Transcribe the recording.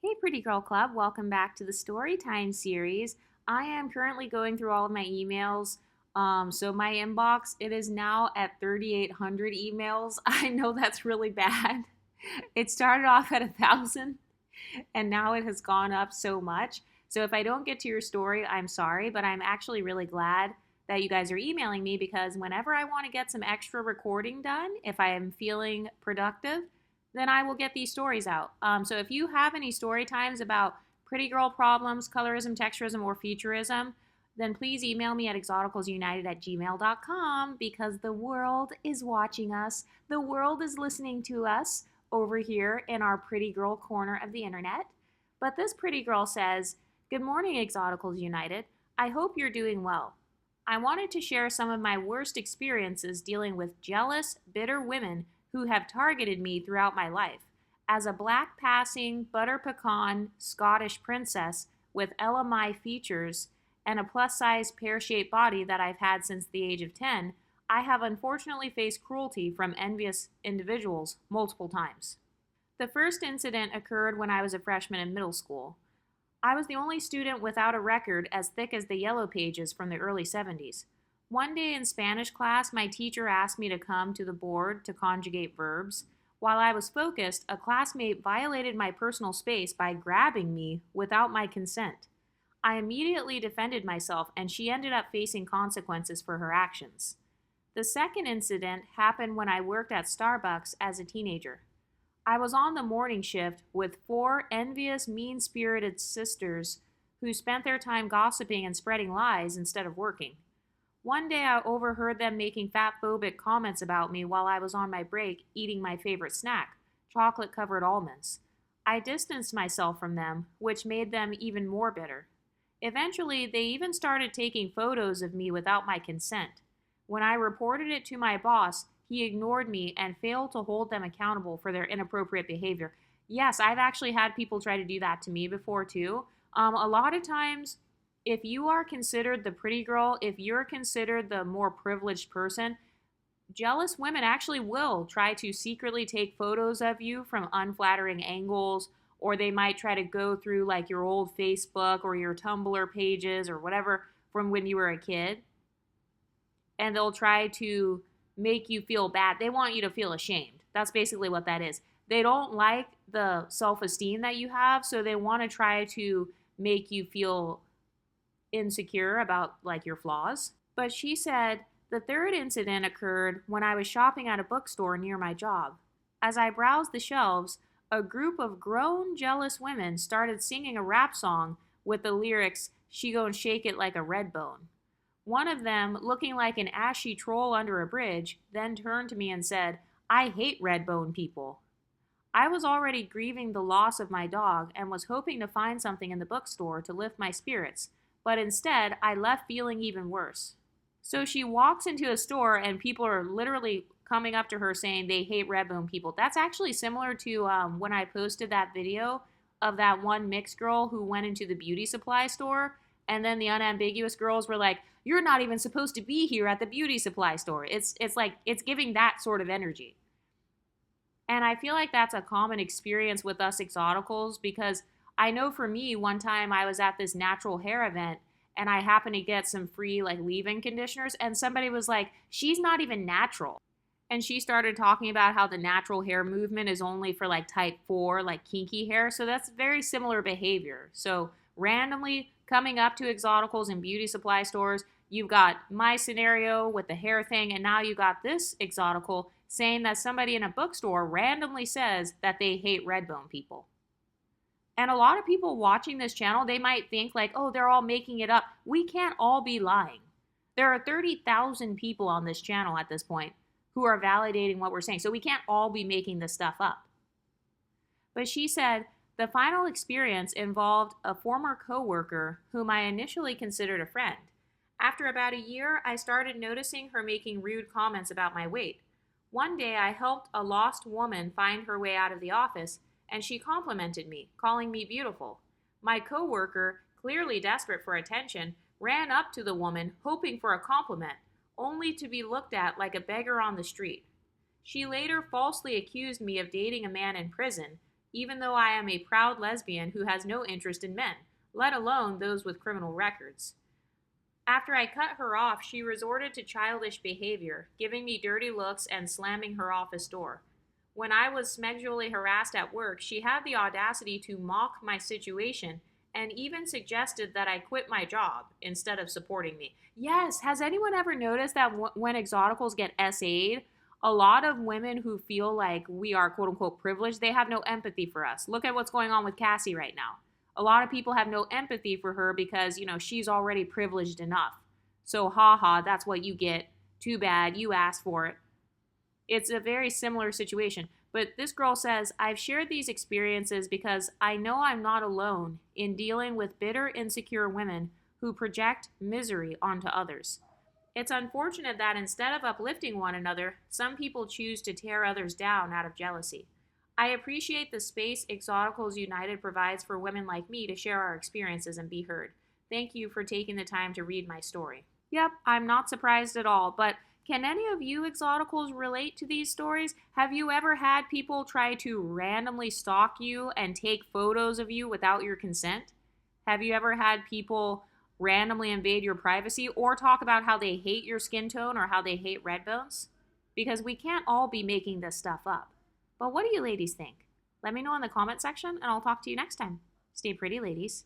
Hey, Pretty Girl Club, welcome back to the Storytime series. I am currently going through all of my emails. So my inbox, it is now at 3,800 emails. I know that's really bad. It started off at 1,000 and now it has gone up so much. So if I don't get to your story, I'm sorry, but I'm actually really glad that you guys are emailing me because whenever I want to get some extra recording done, if I am feeling productive, then I will get these stories out. So if you have any story times about pretty girl problems, colorism, texturism, or futurism, then please email me at exoticalsunited@gmail.com because the world is watching us. The world is listening to us over here in our pretty girl corner of the internet. But this pretty girl says, "Good morning, Exoticals United. I hope you're doing well. I wanted to share some of my worst experiences dealing with jealous, bitter women who have targeted me throughout my life. As a black passing, butter pecan Scottish princess with LMI features and a plus size pear shaped body that I've had since the age of 10, I have unfortunately faced cruelty from envious individuals multiple times. The first incident occurred when I was a freshman in middle school. I was the only student without a record as thick as the yellow pages from the early 70s. One day in Spanish class, my teacher asked me to come to the board to conjugate verbs. While I was focused, a classmate violated my personal space by grabbing me without my consent. I immediately defended myself, and she ended up facing consequences for her actions. The second incident happened when I worked at Starbucks as a teenager. I was on the morning shift with four envious, mean spirited sisters who spent their time gossiping and spreading lies instead of working. One day I overheard them making fat-phobic comments about me while I was on my break eating my favorite snack, chocolate covered almonds. I distanced myself from them, which made them even more bitter. Eventually, they even started taking photos of me without my consent. When I reported it to my boss, he ignored me and failed to hold them accountable for their inappropriate behavior. Yes, I've actually had people try to do that to me before too. A lot of times, if you are considered the pretty girl, if you're considered the more privileged person, jealous women actually will try to secretly take photos of you from unflattering angles, or they might try to go through like your old Facebook or your Tumblr pages or whatever from when you were a kid, and they'll try to make you feel bad. They want you to feel ashamed. That's basically what that is. They don't like the self esteem that you have, so they want to try to make you feel insecure about like your flaws. But she said the third incident occurred when I was shopping at a bookstore near my job. As I browsed the shelves, a group of grown, jealous women started singing a rap song with the lyrics, "She gon' shake it like a red bone." One of them, looking like an ashy troll under a bridge, then turned to me and said, "I hate red bone people." I was already grieving the loss of my dog and was hoping to find something in the bookstore to lift my spirits, but instead I left feeling even worse. So she walks into a store and people are literally coming up to her saying they hate red bone people. That's actually similar to when I posted that video of that one mixed girl who went into the beauty supply store, and then the unambiguous girls were like, "You're not even supposed to be here at the beauty supply store." It's like it's giving that sort of energy. And I feel like that's a common experience with us exoticals because I know for me, one time I was at this natural hair event and I happened to get some free like leave-in conditioners, and somebody was like, "She's not even natural." And she started talking about how the natural hair movement is only for like type 4, like kinky hair. So that's very similar behavior. So randomly coming up to exoticals and beauty supply stores, you've got my scenario with the hair thing, and now you got this exotical saying that somebody in a bookstore randomly says that they hate redbone people. And a lot of people watching this channel, they might think like, "Oh, they're all making it up." We can't all be lying. There are 30,000 people on this channel at this point who are validating what we're saying. So we can't all be making this stuff up. But she said the final experience involved a former coworker whom I initially considered a friend. After about a year, I started noticing her making rude comments about my weight. One day, I helped a lost woman find her way out of the office, and she complimented me, calling me beautiful. My coworker, clearly desperate for attention, ran up to the woman, hoping for a compliment, only to be looked at like a beggar on the street. She later falsely accused me of dating a man in prison, even though I am a proud lesbian who has no interest in men, let alone those with criminal records. After I cut her off, she resorted to childish behavior, giving me dirty looks and slamming her office door. When I was sexually harassed at work, she had the audacity to mock my situation and even suggested that I quit my job instead of supporting me. Yes, has anyone ever noticed that when Exoticals get SA'd, a lot of women who feel like we are quote unquote privileged, they have no empathy for us. Look at what's going on with Cassie right now. A lot of people have no empathy for her because, she's already privileged enough. So, haha, that's what you get. Too bad, you asked for it. It's a very similar situation. But this girl says, I've shared these experiences because I know I'm not alone in dealing with bitter, insecure women who project misery onto others. It's unfortunate that instead of uplifting one another, some people choose to tear others down out of jealousy. I appreciate the space Exoticals United provides for women like me to share our experiences and be heard. Thank you for taking the time to read my story. Yep, I'm not surprised at all, but can any of you Exoticals relate to these stories? Have you ever had people try to randomly stalk you and take photos of you without your consent? Have you ever had people randomly invade your privacy or talk about how they hate your skin tone or how they hate red bones? Because we can't all be making this stuff up. But what do you ladies think? Let me know in the comment section and I'll talk to you next time. Stay pretty, ladies.